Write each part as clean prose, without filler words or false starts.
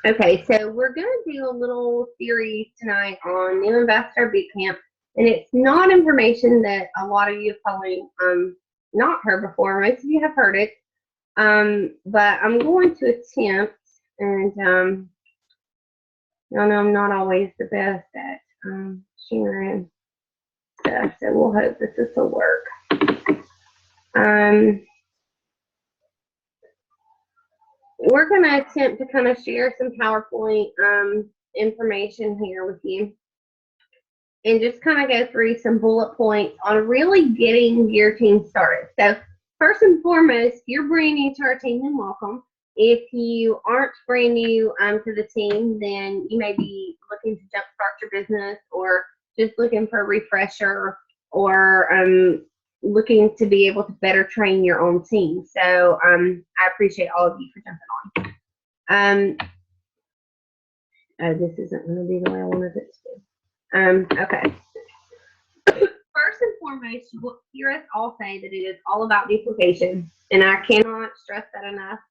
Okay, so we're going to do a little series tonight on New Investor Boot Camp, and it's not information that a lot of you have probably not heard before. Most of you have heard it, but I'm going to attempt, and I know I'm not always the best at sharing stuff, so we'll hope that this will work. We're going to attempt to kind of share some PowerPoint information here with you, and just kind of go through some bullet points on really getting your team started. So first and foremost, you're brand new to our team, and welcome. If you aren't brand new to the team, then you may be looking to jumpstart your business, or just looking for a refresher, or looking to be able to better train your own team. So I appreciate all of you for jumping on. Oh, this isn't going to be the way I wanted it to be. Okay. First and foremost, you will hear us all say that it is all about duplication, and I cannot stress that enough.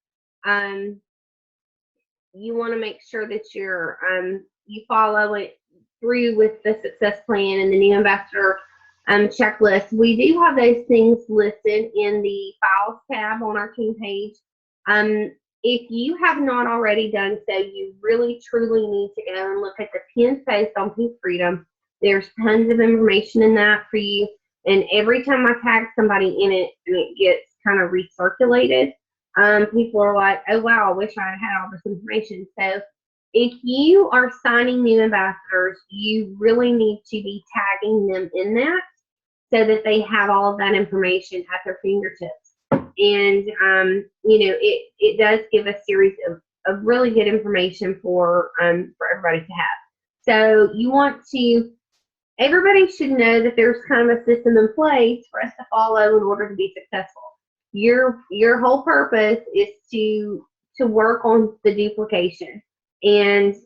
You want to make sure that you follow it through with the success plan and the new investor checklist. We do have those things listed in the files tab on our team page. If you have not already done so, you really truly need to go and look at the pinned post on Pink Freedom. There's tons of information in that for you. And every time I tag somebody in it and it gets kind of recirculated, people are like, oh, wow, I wish I had all this information. So if you are signing new ambassadors, you really need to be tagging them in that so that they have all of that information at their fingertips. And, it does give a series of really good information for everybody to have. So you want to, everybody should know that there's kind of a system in place for us to follow in order to be successful. Your whole purpose is to work on the duplication, and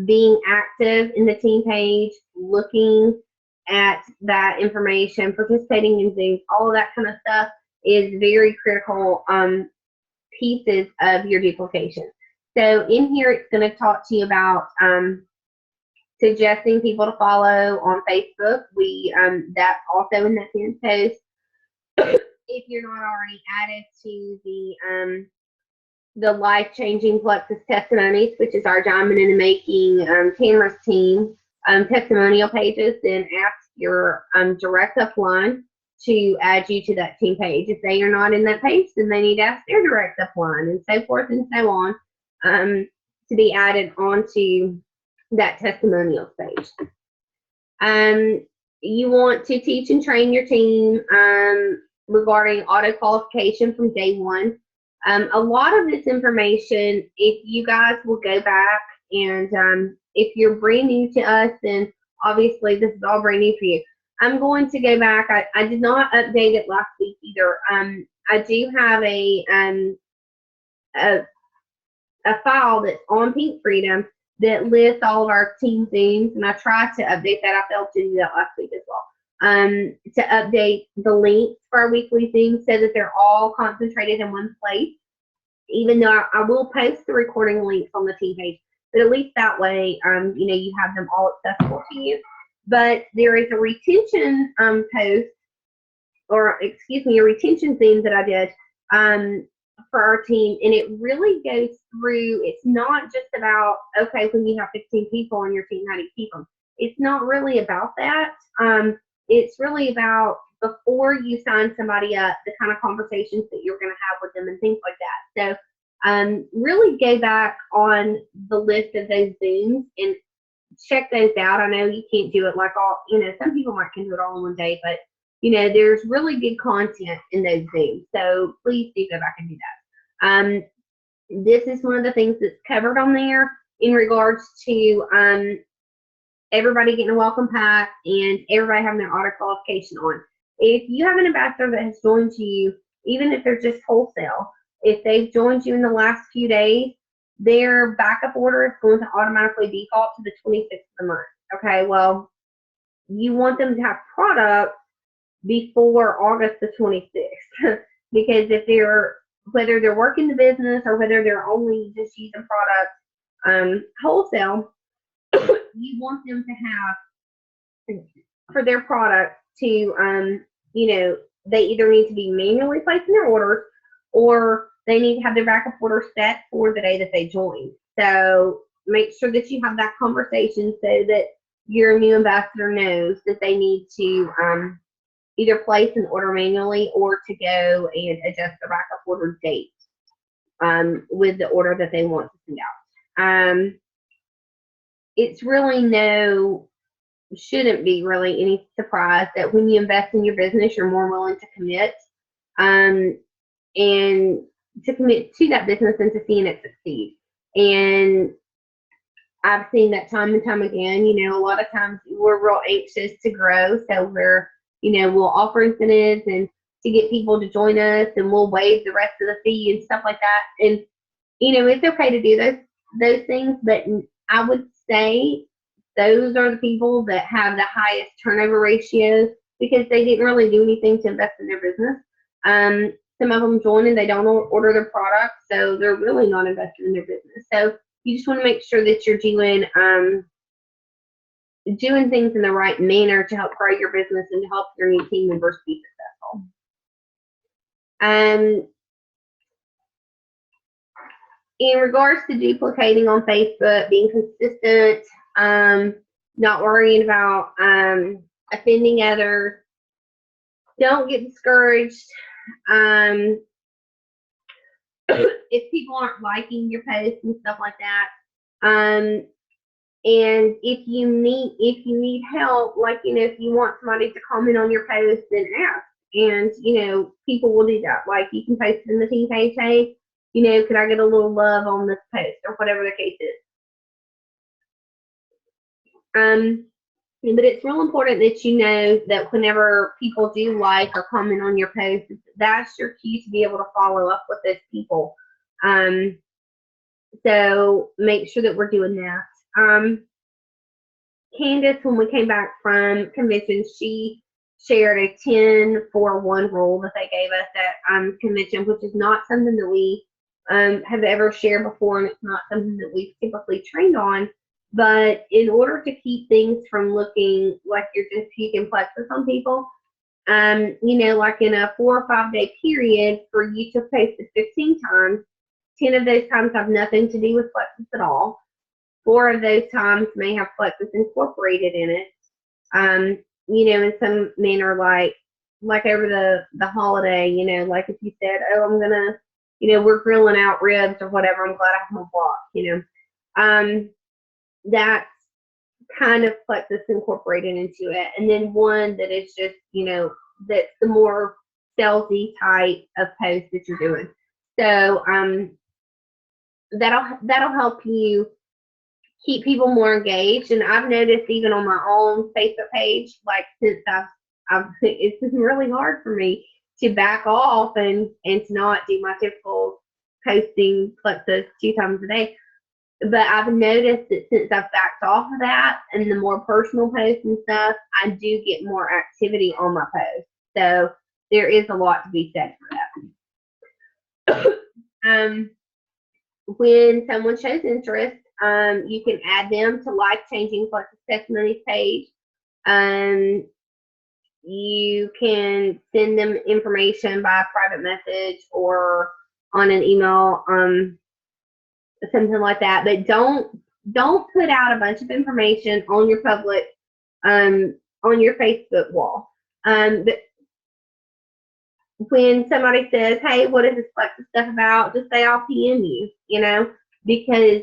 being active in the team page, looking at that information, participating in things, all of that kind of stuff is very critical pieces of your duplication. So in here, it's going to talk to you about suggesting people to follow on Facebook. That's also in that pinned post. If you're not already added to the life-changing Plexus testimonies, which is our diamond in the making Tamara's team testimonial pages, then ask your direct upline to add you to that team page. If they are not in that page, then they need to ask their direct upline, and so forth and so on, to be added onto that testimonials page. You want to teach and train your team regarding auto qualification from day one. A lot of this information, if you guys will go back and if you're brand new to us, then obviously this is all brand new for you. I'm going to go back. I did not update it last week either. I do have a file that's on Pink Freedom that lists all of our team themes, and I tried to update that. I failed to do that last week as well. To update the links for our weekly themes so that they're all concentrated in one place, even though I will post the recording links on the team page, but at least that way, you have them all accessible to you. But there is a retention post, or excuse me, a retention theme that I did for our team, and it really goes through. It's not just about, okay, when you have 15 people on your team, how do you keep them? It's not really about that. It's really about, before you sign somebody up, the kind of conversations that you're going to have with them and things like that. So really go back on the list of those Zooms and check those out. I know you can't do it like all, some people can do it all in one day, but there's really good content in those Zooms. So please do go back and do that. This is one of the things that's covered on there in regards to everybody getting a welcome pack and everybody having their auto qualification on. If you have an ambassador that has joined you, even if they're just wholesale, if they've joined you in the last few days, their backup order is going to automatically default to the 26th of the month. Okay, well, you want them to have product before August the 26th because if whether they're working the business or whether they're only just using products, wholesale, you want them to have for their product to, they either need to be manually placing their orders or they need to have their backup order set for the day that they join. So make sure that you have that conversation so that your new ambassador knows that they need to either place an order manually or to go and adjust the backup order date with the order that they want to send out. It's really shouldn't be really any surprise that when you invest in your business, you're more willing to commit and to commit to that business and to seeing it succeed. And I've seen that time and time again. A lot of times we're real anxious to grow, so we'll offer incentives and to get people to join us, and we'll waive the rest of the fee and stuff like that. And it's okay to do those things, but I would say those are the people that have the highest turnover ratios because they didn't really do anything to invest in their business. Some of them join and they don't order their product, so they're really not invested in their business. So you just want to make sure that you're doing things in the right manner to help grow your business and to help your new team members be successful. In regards to duplicating on Facebook, being consistent, not worrying about offending others, don't get discouraged if people aren't liking your posts and stuff like that. And if you need help, like if you want somebody to comment on your post, then ask. And people will do that. Like you can post it in the team page, hey, could I get a little love on this post or whatever the case is. But it's real important that you know that whenever people do like or comment on your post, that's your cue to be able to follow up with those people. So make sure that we're doing that. Candace, when we came back from convention, she shared a 10-4-1 rule that they gave us at convention, which is not something that we have ever shared before, and it's not something that we've typically trained on. But in order to keep things from looking like you're just puking plexus on people, like in a 4 or 5 day period, for you to post it 15 times, 10 of those times have nothing to do with plexus at all. 4 of those times may have plexus incorporated in it. In some manner, like over the holiday, like if you said, oh, I'm gonna, we're grilling out ribs or whatever, I'm glad I have my block, that's kind of plexus incorporated into it. And then one that is just, that's the more salesy type of post that you're doing. So that'll help you keep people more engaged. And I've noticed even on my own Facebook page, like since it's been really hard for me to back off and to not do my typical posting plexus 2 times a day. But I've noticed that since I've backed off of that and the more personal posts and stuff, I do get more activity on my posts. So there is a lot to be said for that. When someone shows interest, you can add them to life-changing plexus testimonies page. You can send them information by private message or on an email. Something like that, but don't put out a bunch of information on your public on your Facebook wall. But when somebody says, hey, what is this plexus stuff about, just say I'll PM you, because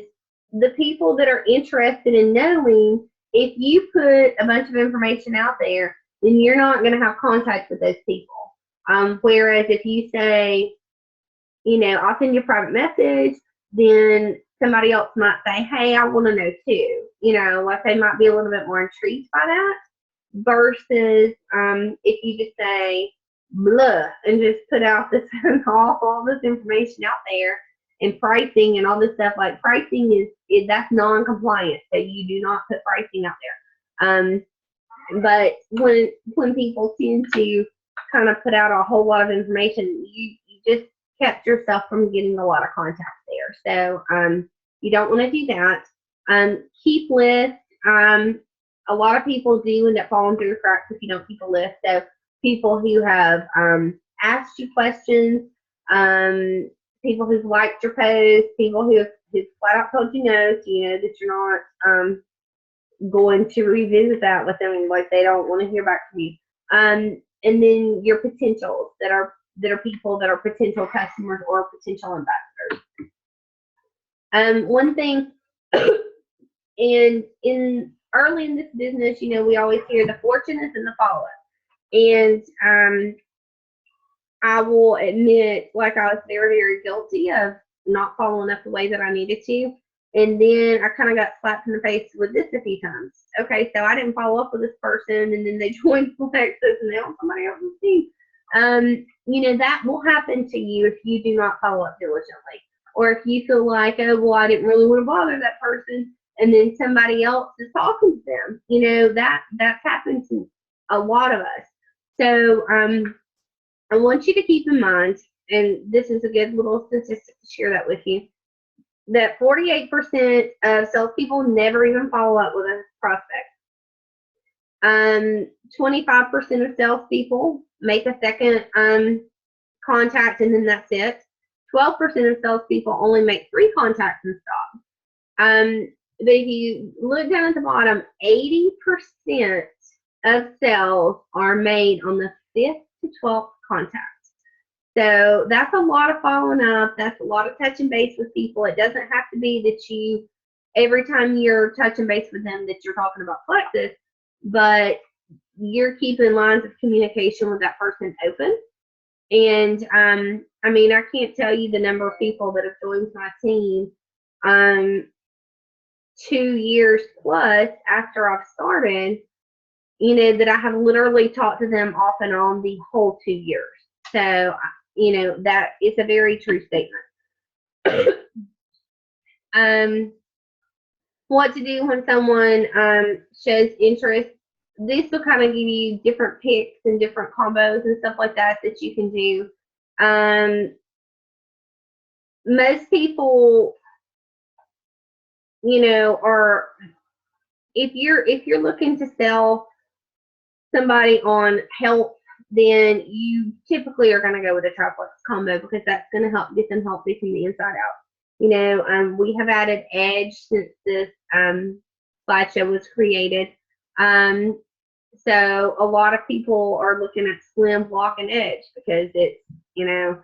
the people that are interested in knowing, if you put a bunch of information out there, then you're not going to have contact with those people. Whereas if you say, I'll send you a private message, then somebody else might say, hey, I want to know too. Like they might be a little bit more intrigued by that versus if you just say blah and just put out this all this information out there and pricing and all this stuff. Like pricing is that's non-compliant, so you do not put pricing out there. But when people tend to kind of put out a whole lot of information, you just kept yourself from getting a lot of contact there. So You don't want to do that. Keep lists. A lot of people do end up falling through the cracks if you don't keep a list. So people who have asked you questions, people who've liked your post, people who've flat out told you no, so you know that you're not going to revisit that with them, like they don't want to hear back from you. And then your potentials that are people that are potential customers or potential ambassadors. One thing, and in early in this business, you know, we always hear the fortune is in the follow up, and I will admit, like I was very, very guilty of not following up the way that I needed to. And then I kind of got slapped in the face with this a few times. Okay, so I didn't follow up with this person, and then they joined Flexus, and they're on somebody else's team. You know, that will happen to you if you do not follow up diligently. Or if you feel like, oh, well, I didn't really want to bother that person, and then somebody else is talking to them. You know, that's happened to a lot of us. So I want you to keep in mind, and this is a good little statistic to share that with you, that 48% of salespeople never even follow up with a prospect. 25% of salespeople make a second contact and then that's it. 12% of salespeople only make 3 contacts and stop. But if you look down at the bottom, 80% of sales are made on the 5th to 12th contact. So that's a lot of following up. That's a lot of touching base with people. It doesn't have to be that you, every time you're touching base with them, that you're talking about Flexus, but you're keeping lines of communication with that person open. And I mean, I can't tell you the number of people that have joined my team 2 years plus after I've started, you know, that I have literally talked to them off and on the whole 2 years. So, you know, that is a very true statement. What to do when someone shows interest. This will kind of give you different picks and different combos and stuff like that that you can do. Most people, you know, are, if you're looking to sell somebody on health, then you typically are going to go with a triplex combo because that's going to help get them healthy from the inside out. You know, we have added Edge since this slideshow was created. So a lot of people are looking at Slim, Block, and Edge because it's, you know,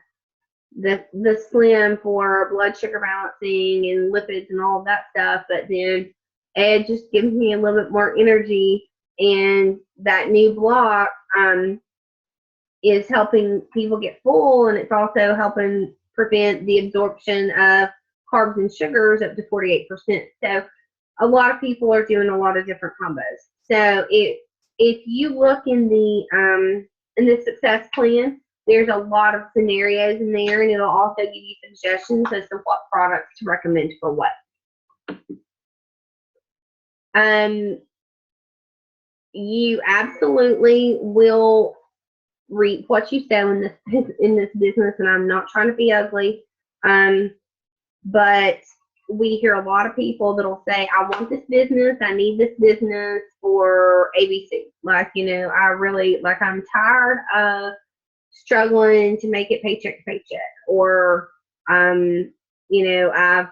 the Slim for blood sugar balancing and lipids and all of that stuff, but then Edge just gives me a little bit more energy, and that new Block is helping people get full, and it's also helping prevent the absorption of carbs and sugars up to 48%. So a lot of people are doing a lot of different combos. So if you look in the success plan, there's a lot of scenarios in there, and it'll also give you suggestions as to what products to recommend for what. You absolutely will reap what you sow in this business, and I'm not trying to be ugly, but we hear a lot of people that'll say, I want this business, I need this business for ABC. Like, you know, I'm tired of struggling to make it paycheck to paycheck. Or, you know, I've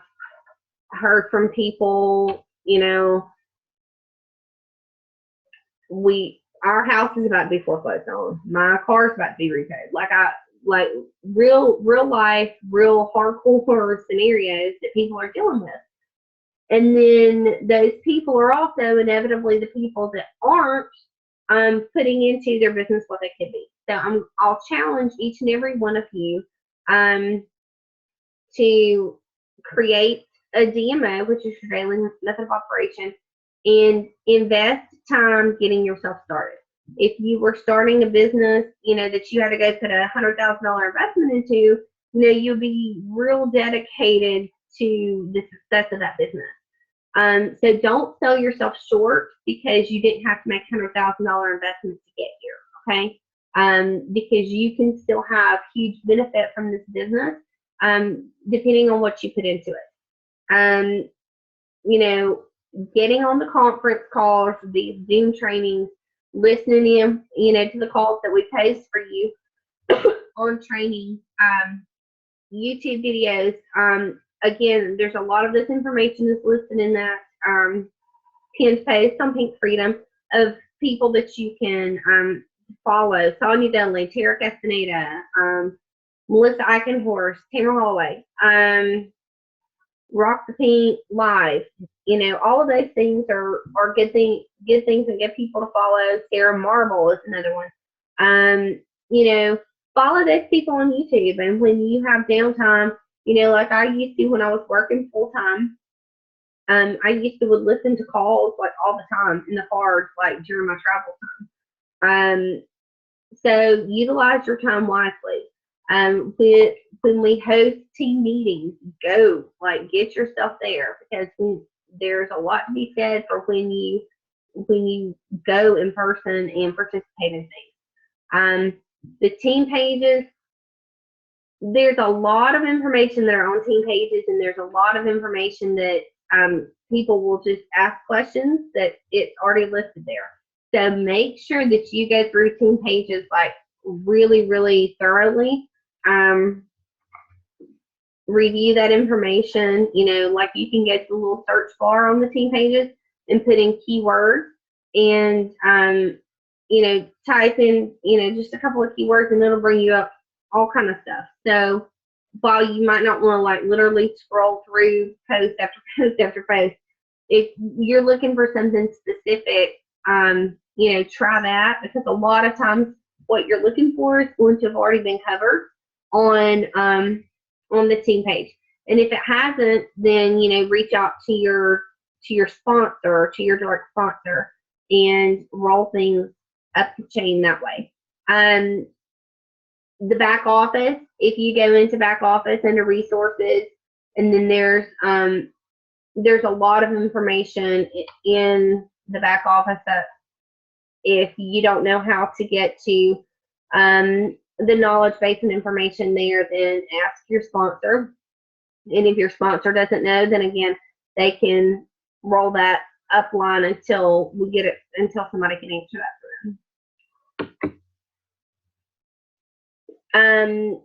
heard from people, you know, our house is about to be foreclosed on. My car's about to be repaid. Like real life, real hardcore scenarios that people are dealing with. And then those people are also inevitably the people that aren't putting into their business what they could be. So I'll challenge each and every one of you to create a DMO, which is your daily method of operation, and invest time getting yourself started. If you were starting a business, you know, that you had to go put a $100,000 investment into, you know, you'll be real dedicated to the success of that business. So don't sell yourself short because you didn't have to make $100,000 investments to get here, okay? Because you can still have huge benefit from this business, depending on what you put into it. You know, getting on the conference calls, these Zoom trainings, listening in, you know, to the calls that we post for you on training, YouTube videos. Again, there's a lot of this information is listed in that pinned post on Pink Freedom of people that you can follow. Sonia Dunley, Tara Castaneda, Melissa Eichenhorst, Tamara Holloway, Rock the Pink Live. You know, all of those things are good things and get people to follow. Sarah Marble is another one. You know, follow those people on YouTube, and when you have downtime, you know, like I used to when I was working full time, I used to would listen to calls like all the time in the cars, like during my travel time. So utilize your time wisely. When we host team meetings, go, like, get yourself there, because there's a lot to be said for when you go in person and participate in things. The team pages, there's a lot of information that are on team pages, and there's a lot of information that people will just ask questions that it's already listed there. So make sure that you go through team pages like really, really thoroughly. Review that information. You know, like you can go to the little search bar on the team pages and put in keywords, and you know, type in, you know, just a couple of keywords, and it'll bring you up all kind of stuff. So while you might not want to like literally scroll through post after post after post, if you're looking for something specific, you know, try that, because a lot of times what you're looking for is going to have already been covered on the team page. And if it hasn't, then, you know, reach out to your sponsor, to your direct sponsor, and roll things up the chain that way. The back office, if you go into back office under resources, and then there's a lot of information in the back office that if you don't know how to get to the knowledge base and information there, then ask your sponsor. And if your sponsor doesn't know, then again, they can roll that upline until we get it, until somebody can answer that for them.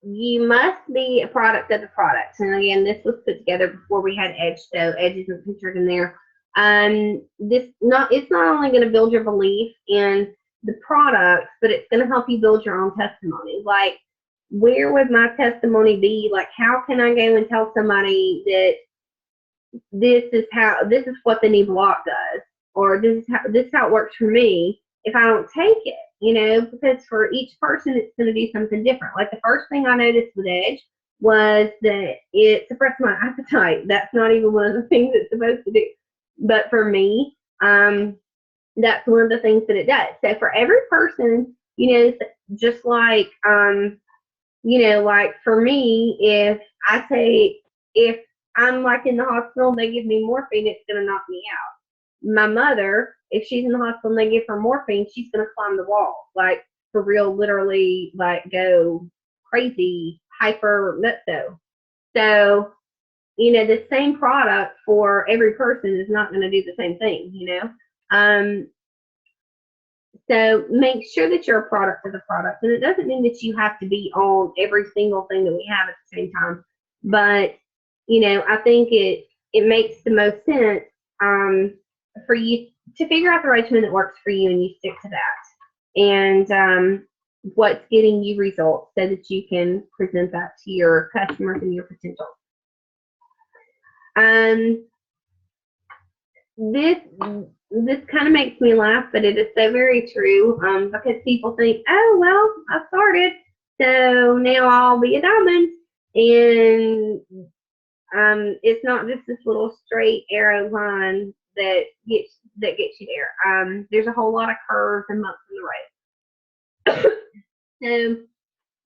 You must be a product of the product. And again, this was put together before we had Edge, so Edge isn't featured in there. It's not only going to build your belief in the products, but it's going to help you build your own testimony. Like, where would my testimony be? Like, how can I go and tell somebody that this is what the knee block does, or this is how it works for me, if I don't take it? You know, because for each person, it's going to do something different. Like, the first thing I noticed with Edge was that it suppressed my appetite. That's not even one of the things it's supposed to do. But for me, that's one of the things that it does. So for every person, you know, just like, you know, like for me, if I'm like in the hospital and they give me morphine, it's going to knock me out. My mother, if she's in the hospital and they give her morphine, she's going to climb the wall, like for real, literally, like go crazy, hyper nutso. So, you know, the same product for every person is not going to do the same thing, you know. So make sure that you're a product of the product. And it doesn't mean that you have to be on every single thing that we have at the same time. But, you know, I think it makes the most sense for you to figure out the regimen that works for you, and you stick to that. And what's getting you results, so that you can present that to your customers and your potential. This kind of makes me laugh, but it is so very true, because people think, oh, well, I started, so now I'll be a diamond. And it's not just this little straight arrow line that gets you there. There's a whole lot of curves and bumps in the road. So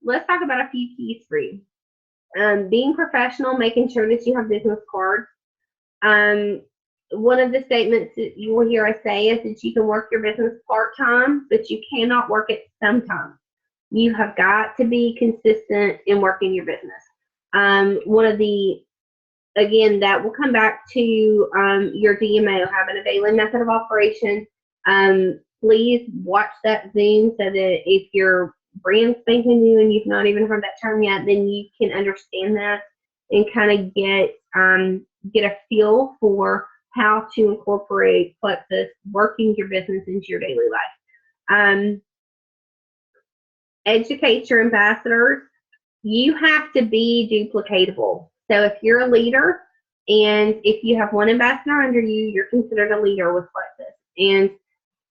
let's talk about a few keys for you. Being professional, making sure that you have business cards. One of the statements that you will hear us say is that you can work your business part-time, but you cannot work it sometimes. You have got to be consistent in working your business. One of the again, that will come back to your DMO, having a daily method of operation. Please watch that Zoom so that if you're brand spanking new and you've not even heard that term yet, then you can understand that and kind of get a feel for how to incorporate Plexus working your business into your daily life. Educate your ambassadors. You have to be duplicatable. So if you're a leader and if you have one ambassador under you, you're considered a leader with Plexus. And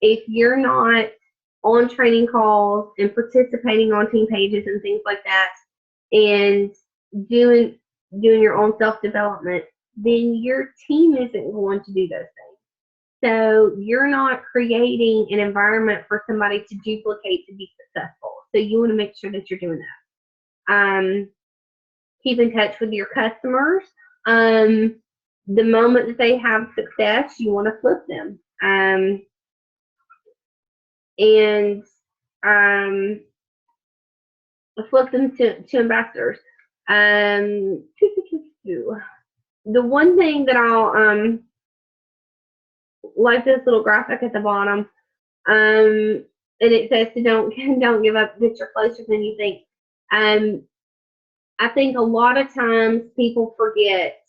if you're not on training calls and participating on team pages and things like that and doing your own self-development, then your team isn't going to do those things. So you're not creating an environment for somebody to duplicate to be successful. So you want to make sure that you're doing that. Keep in touch with your customers. The moment that they have success, you want to flip them. Flip them to ambassadors. The one thing that I'll like this little graphic at the bottom, and it says to don't give up, that you're closer than you think. I think a lot of times people forget,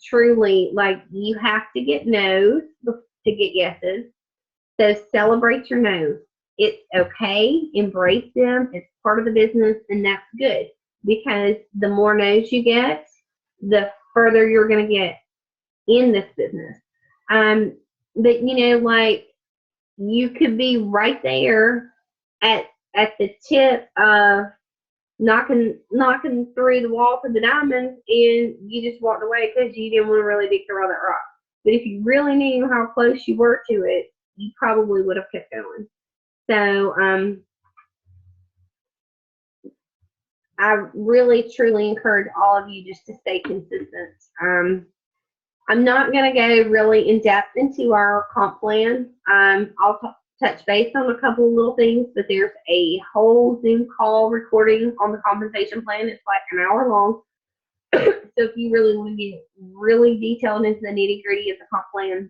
truly, like, you have to get no's to get yeses. So celebrate your no's. It's okay. Embrace them. It's part of the business, and that's good, because the more no's you get, the further you're going to get in this business. But like, you could be right there at the tip of knocking through the wall for the diamonds, and you just walked away because you didn't want to really dig through all that rock. But if you really knew how close you were to it, you probably would have kept going. So I really, truly encourage all of you just to stay consistent. I'm not going to go really in depth into our comp plan. I'll touch base on a couple of little things, but there's a whole Zoom call recording on the compensation plan. It's like an hour long. So if you really want to get really detailed into the nitty gritty of the comp plan,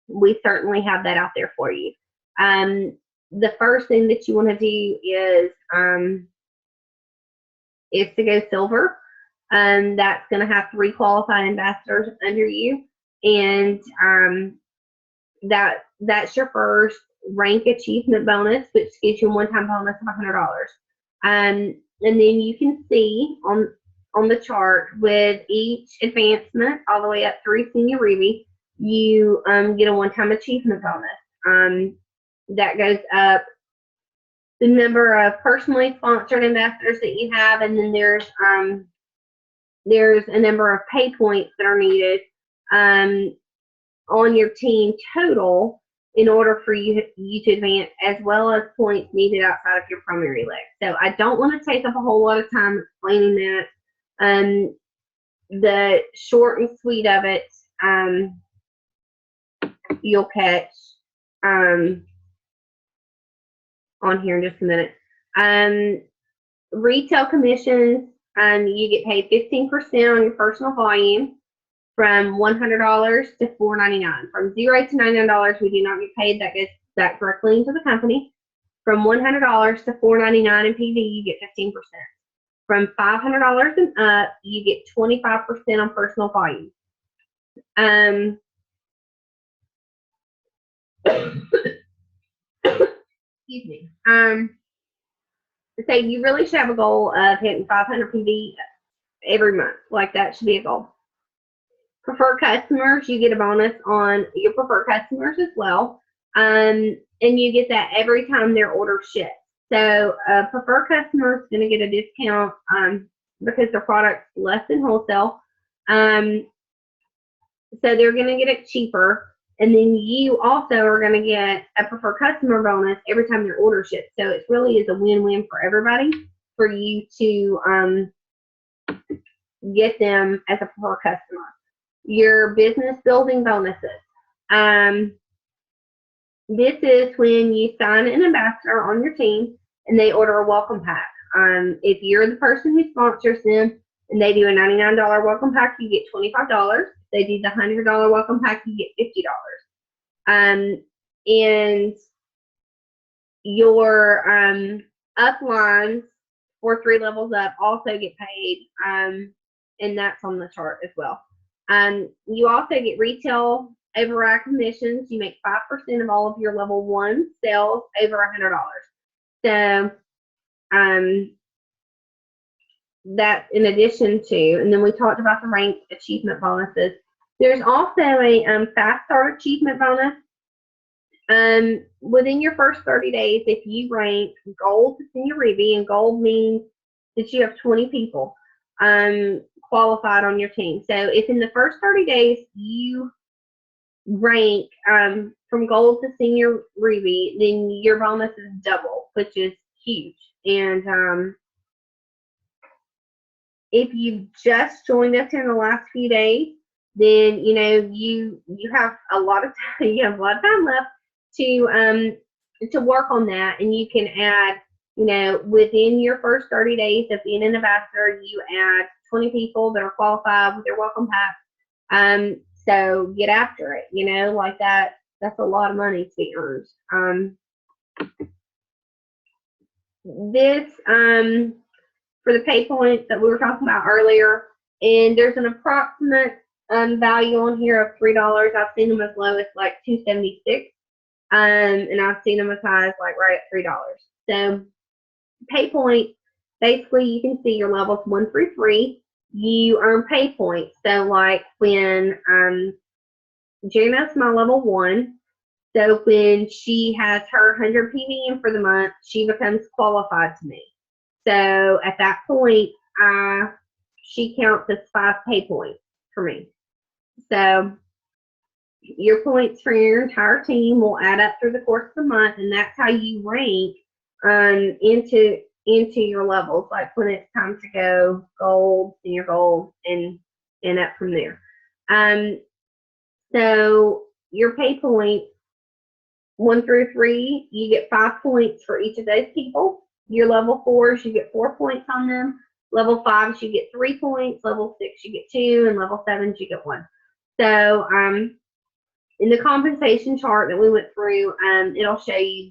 we certainly have that out there for you. The first thing that you want to do is to go silver. That's going to have 3 qualified ambassadors under you, and that's your first rank achievement bonus, which gives you a one-time bonus of $100. And then you can see on the chart, with each advancement all the way up through senior Ruby, you get a one-time achievement bonus. That goes up the number of personally sponsored ambassadors that you have, and then there's a number of pay points that are needed on your team total in order for you to advance, as well as points needed outside of your primary leg. So I don't want to take up a whole lot of time explaining that. The short and sweet of it, you'll catch on here in just a minute. Retail commissions, you get paid 15% on your personal volume, from $100 to $4.99. From $0 to $99, we do not get paid. That goes back directly into the company. From $100 to $4.99 in PV, you get 15%. From $500 and up, you get 25% on personal volume. Excuse me. So you really should have a goal of hitting 500 PV every month. Like, that should be a goal. Preferred customers, you get a bonus on your preferred customers as well. And you get that every time their order ships. So a preferred customer is going to get a discount because their product's less than wholesale. So they're going to get it cheaper. And then you also are going to get a preferred customer bonus every time their order ships. So it really is a win-win for everybody, for you to get them as a preferred customer. Your business building bonuses. This is when you sign an ambassador on your team and they order a welcome pack. If you're the person who sponsors them and they do a $99 welcome pack, you get $25. They do the $100 welcome pack, you get $50. And your uplines for 3 levels up also get paid, and that's on the chart as well. You also get retail override commissions. You make 5% of all of your level 1 sales over $100. So that's in addition to, and then we talked about the rank achievement bonuses. There's also a fast start achievement bonus. Within your first 30 days, if you rank gold to senior Reby, and gold means that you have 20 people qualified on your team. So if in the first 30 days you rank from gold to senior Reby, then your bonus is double, which is huge. And if you've just joined us in the last few days, then you have a lot of time. You have a lot of time left to work on that, and you can add, within your first 30 days of being an ambassador, you add 20 people that are qualified with their welcome pack. So get after it, like that. That's a lot of money to be earned. This for the pay points that we were talking about earlier, and there's an approximate value on here of $3. I've seen them as low as like $2.76, and I've seen them as high as like right at $3. So pay points, basically you can see your levels 1 through 3. You earn pay points. So like when Jana's my level 1, so when she has her 100 PVM for the month, she becomes qualified to me. So at that point, she counts as 5 pay points for me. So your points for your entire team will add up through the course of the month, and that's how you rank into your levels, like when it's time to go gold, senior gold, and up from there. So your pay points 1 through 3, you get 5 points for each of those people. Your level 4s, you get 4 points on them. Level 5s, you get 3 points. Level 6, you get 2, and level 7s, you get 1. So in the compensation chart that we went through, it'll show you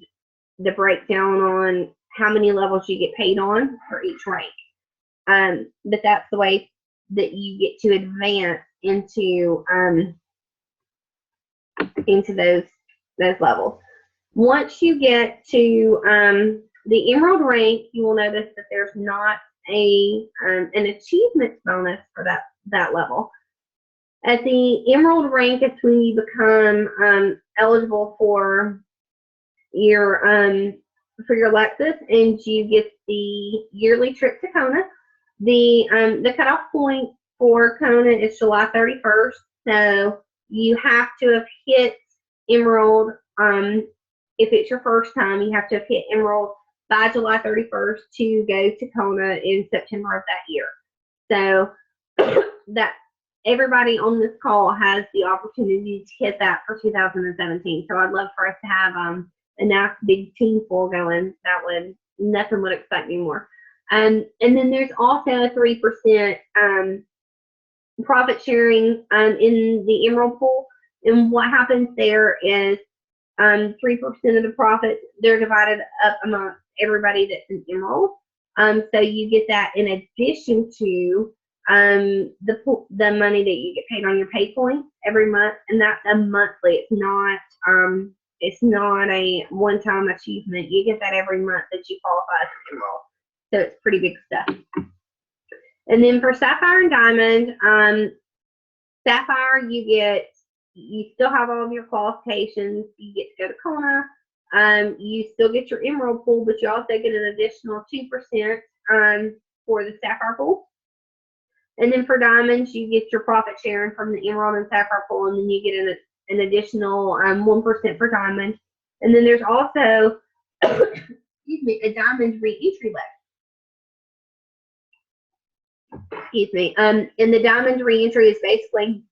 the breakdown on how many levels you get paid on for each rank. But that's the way that you get to advance into those levels. Once you get to the Emerald rank, you will notice that there's not an achievement bonus for that level. At the Emerald rank, it's when you become eligible for your Lexus, and you get the yearly trip to Kona. The cutoff point for Kona is July 31st, so you have to have hit Emerald. If it's your first time, you have to have hit Emerald by July 31st to go to Kona in September of that year. So that everybody on this call has the opportunity to hit that for 2017. So I'd love for us to have a nice big team full going. Nothing would excite me more. And then there's also a 3% profit sharing in the Emerald pool. And what happens there is 3% of the profit, they're divided up amongst everybody that's in Emerald. So you get that in addition to the money that you get paid on your pay points every month, and that's a monthly. It's not a one-time achievement. You get that every month that you qualify as an Emerald. So it's pretty big stuff. And then for Sapphire and Diamond, Sapphire, you still have all of your qualifications. You get to go to Kona. You still get your Emerald pool, but you also get an additional 2% for the Sapphire pool. And then for Diamonds, you get your profit sharing from the Emerald and Sapphire pool, and then you get an additional 1% for Diamond. And then there's also excuse me, a Diamond re-entry leg. Excuse me. And the Diamond re-entry is basically,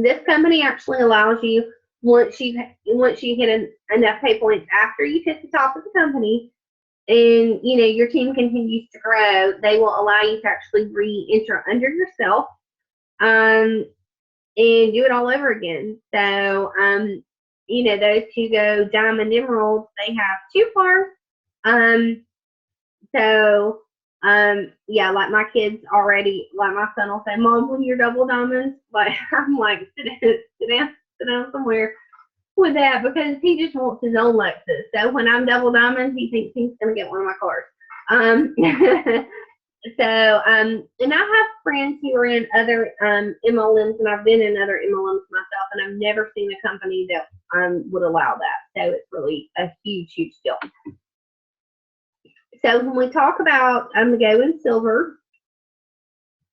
this company actually allows you, once you hit enough pay points after you hit the top of the company, and you know your team continues to grow, they will allow you to actually re-enter under yourself, and do it all over again. So you know, those who go diamond emerald, they have 2 flowers. So yeah, like my kids already, like my son will say, Mom, when you're double diamonds, like I'm like, sit down somewhere with that, because he just wants his own Lexus. So when I'm double diamonds, he thinks he's gonna get one of my cars. So and I have friends who are in other MLMs, and I've been in other MLMs myself, and I've never seen a company that would allow that. So it's really a huge deal. So when we talk about the gold and silver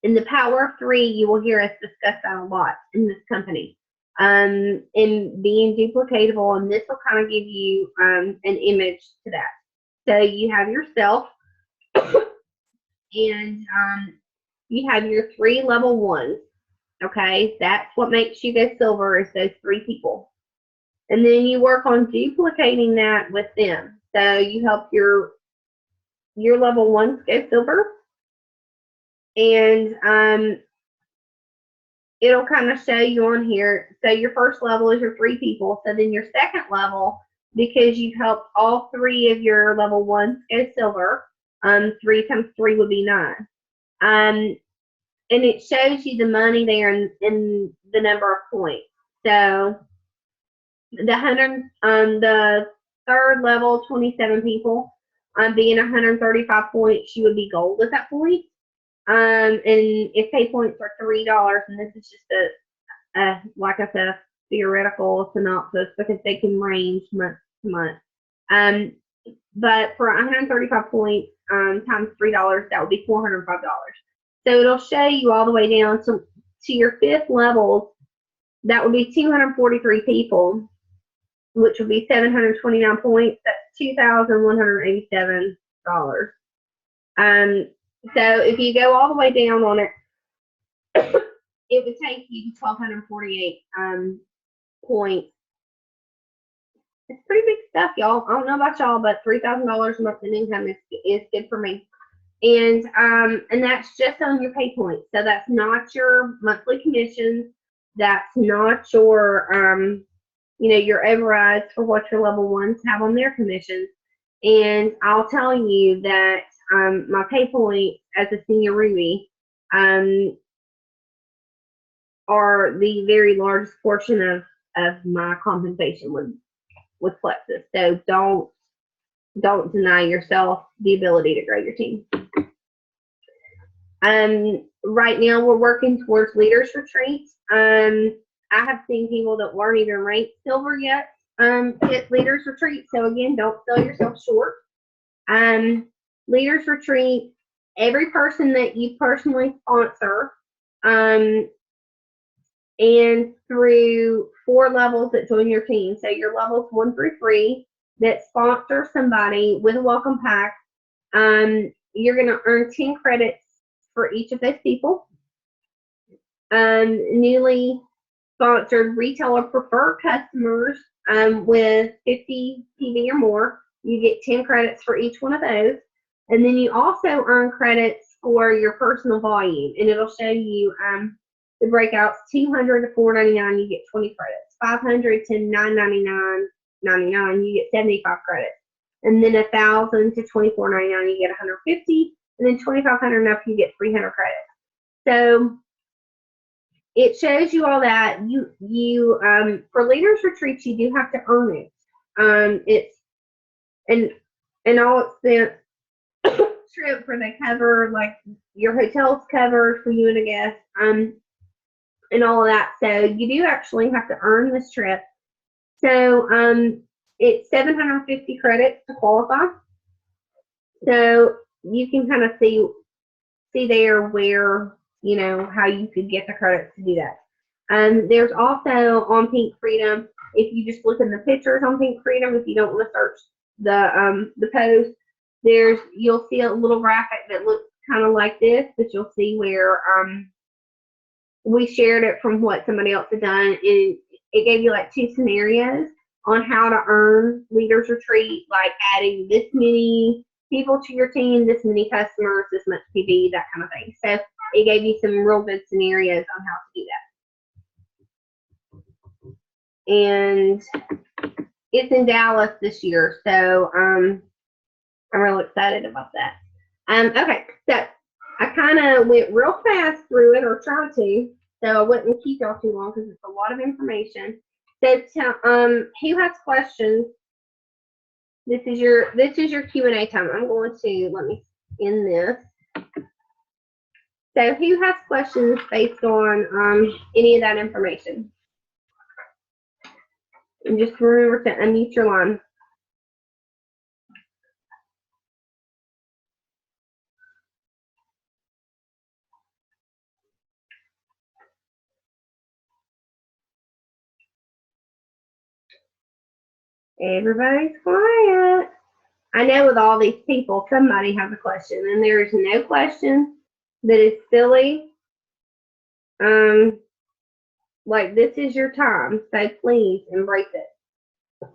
and the power of 3, you will hear us discuss that a lot in this company. And being duplicatable, and this will kind of give you an image to that. So you have yourself, and you have your 3 level 1s. Okay, that's what makes you go silver, is those 3 people. And then you work on duplicating that with them. So you help your level 1s go silver, and it'll kind of show you on here. So your first level is your 3 people. So then your second level, because you've helped all 3 of your level 1s go silver, 3 times 3 would be 9. And it shows you the money there in the number of points. So the 3rd level, 27 people, being 135 points, you would be gold at that point. And if pay points are $3, and this is just a like I said, theoretical synopsis, because they can range month to month. But for 135 points times $3, that would be $405. So it'll show you all the way down to your 5th levels. That would be 243 people, which would be 729 points. That's $2,187. So if you go all the way down on it, it would take you 1,248 points. It's pretty big stuff, y'all. I don't know about y'all, but $3,000 a month in income is good for me. And that's just on your pay points. So that's not your monthly commissions. That's not your you know, your overrides for what your level 1s have on their commissions. And I'll tell you that my pay point as a senior Ruby are the very largest portion of my compensation with Plexus. So don't deny yourself the ability to grow your team. Right now we're working towards leaders retreats. I have seen people that weren't even ranked silver yet hit leaders retreat. So again, don't sell yourself short. Leaders retreat, every person that you personally sponsor, and through 4 levels that join your team. So your levels 1 through 3 that sponsor somebody with a welcome pack, you're going to earn 10 credits for each of those people. Newly sponsored retailer preferred customers with 50 PV or more, you get 10 credits for each one of those. And then you also earn credits for your personal volume, and it'll show you the breakouts. 200 to 499, you get 20 credits. 500 to 999.99, you get 75 credits. And then 1,000 to 24.99, you get 150. And then 2,500 and up, you get 300 credits. So it shows you all that. You for leaders retreats, you do have to earn it. It's an all expense trip where they cover, like, your hotel's covered for you and a guest, and all of that. So you do actually have to earn this trip. So it's 750 credits to qualify. So you can kind of see there where, you know, how you could get the credits to do that. There's also on Pink Freedom, if you just look in the pictures on Pink Freedom, if you don't want to search the post, you'll see a little graphic that looks kind of like this, but you'll see where we shared it from what somebody else had done, and it gave you like 2 scenarios on how to earn leaders retreat, like adding this many people to your team, this many customers, this much PV, that kind of thing. So it gave you some real good scenarios on how to do that. And it's in Dallas this year, so I'm real excited about that. Okay, so I kind of went real fast through it, or tried to, so I wouldn't keep y'all too long because it's a lot of information. So, who has questions? This is your Q&A time. I'm going to let me end this. So, who has questions based on any of that information? And just remember to unmute your line. Everybody's quiet. I know with all these people, somebody has a question, and there is no question that is silly. Like, this is your time, so please embrace it. Of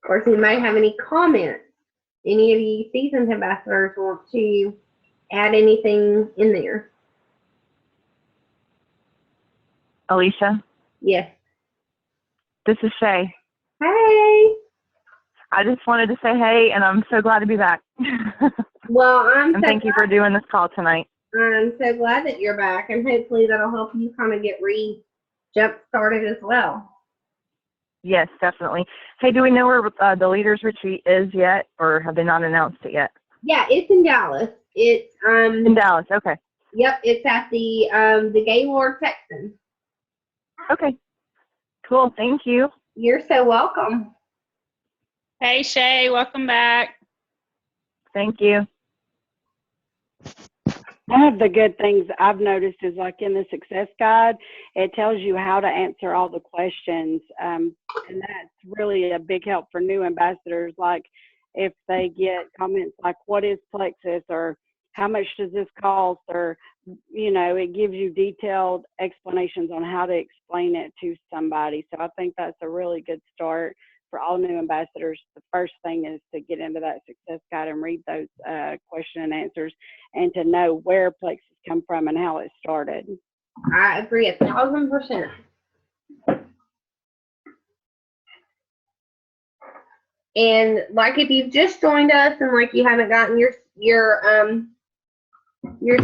course, you may have any comments. Any of you seasoned ambassadors want to add anything in there? Alicia? Yes. This is Shay. Hey. I just wanted to say hey, and I'm so glad to be back. Well, and thank you for doing this call tonight. I'm so glad that you're back, and hopefully that'll help you kind of get jump started as well. Yes, definitely. Hey, do we know where the Leaders Retreat is yet, or have they not announced it yet? Yeah, it's in Dallas. It's in Dallas. Okay. Yep, it's at the Gaylord Texan. Okay. Cool. Thank you. You're so welcome. Hey, Shay, welcome back. Thank you. One of the good things I've noticed is, like, in the success guide, it tells you how to answer all the questions. And that's really a big help for new ambassadors. Like, if they get comments like, what is Plexus, or how much does this cost, or, you know, it gives you detailed explanations on how to explain it to somebody. So I think that's a really good start for all new ambassadors. The first thing is to get into that success guide and read those question and answers, and to know where Plexus come from and how it started. I agree 1,000%. And like, if you've just joined us and like you haven't gotten your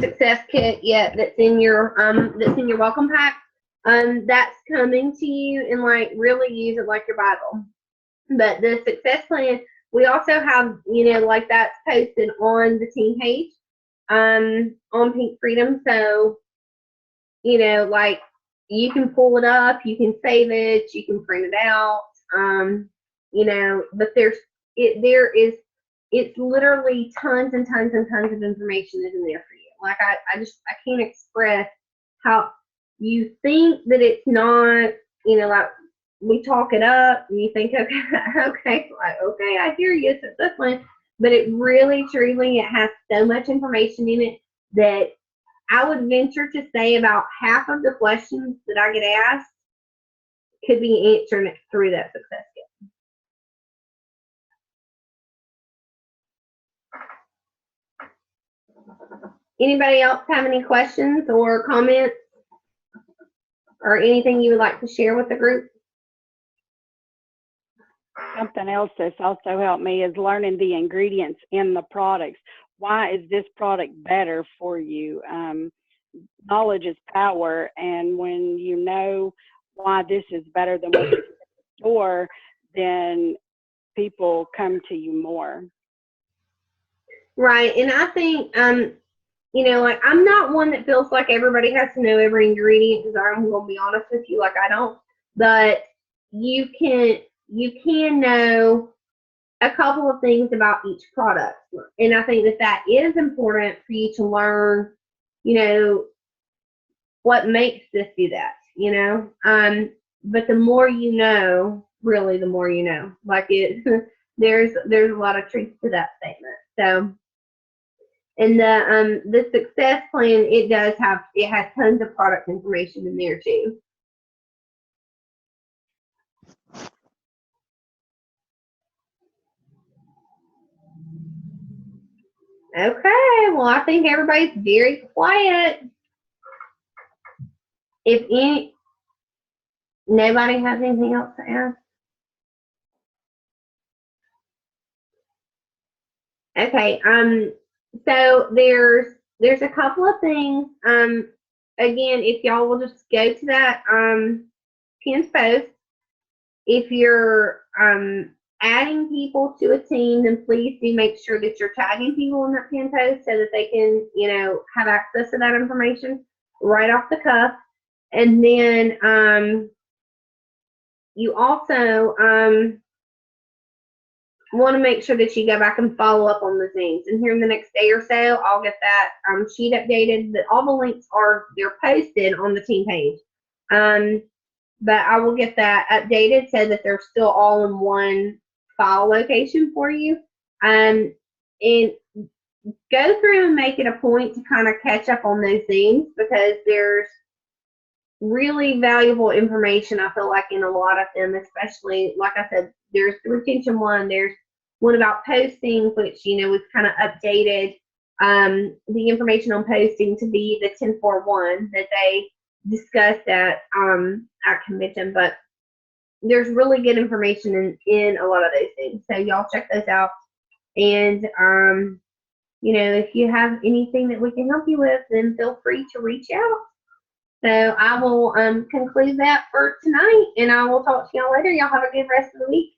success kit yet, that's in your welcome pack, that's coming to you, and like, really use it like your Bible. But the success plan, we also have, you know, like, that's posted on the team page on Pink Freedom. So, you know, like, you can pull it up, you can save it, you can print it out, you know, but it's literally tons and tons and tons of information is in there for you. Like, I can't express how you think that it's not, you know, like, we talk it up and you think, okay, I hear you, so this one, but it really, truly, it has so much information in it that I would venture to say about half of the questions that I get asked could be answered through that success kit. Anybody else have any questions or comments or anything you would like to share with the group? Something else that's also helped me is learning the ingredients in the products. Why is this product better for you? Knowledge is power, and when you know why this is better than what you store, then people come to you more. Right, and I think, you know, like, I'm not one that feels like everybody has to know every ingredient, because I'm going to be honest with you, like, I don't, but you can know a couple of things about each product, and I think that is important for you to learn, you know, what makes this do that, you know. But the more you know, really, the more you know. Like, there's a lot of truth to that statement. So, and the success plan, it has tons of product information in there too. Okay, well, I think everybody's very quiet. If nobody has anything else to ask? Okay, so there's a couple of things. Again, if y'all will just go to that pinned post, if you're adding people to a team, then please do make sure that you're tagging people in that pinned post so that they can, have access to that information right off the cuff. And then you also want to make sure that you go back and follow up on the things. And here in the next day or so, I'll get that sheet updated. That all the links they're posted on the team page. But I will get that updated so that they're still all in one file location for you. And go through and make it a point to kind of catch up on those things, because there's really valuable information, I feel like, in a lot of them, especially, like I said, there's the retention one, there's one about posting, which, we've kind of updated the information on posting to be the 1041 that they discussed at convention. But there's really good information in a lot of those things, so y'all check those out. And if you have anything that we can help you with, then feel free to reach out. So I will conclude that for tonight, and I will talk to y'all later. Y'all have a good rest of the week.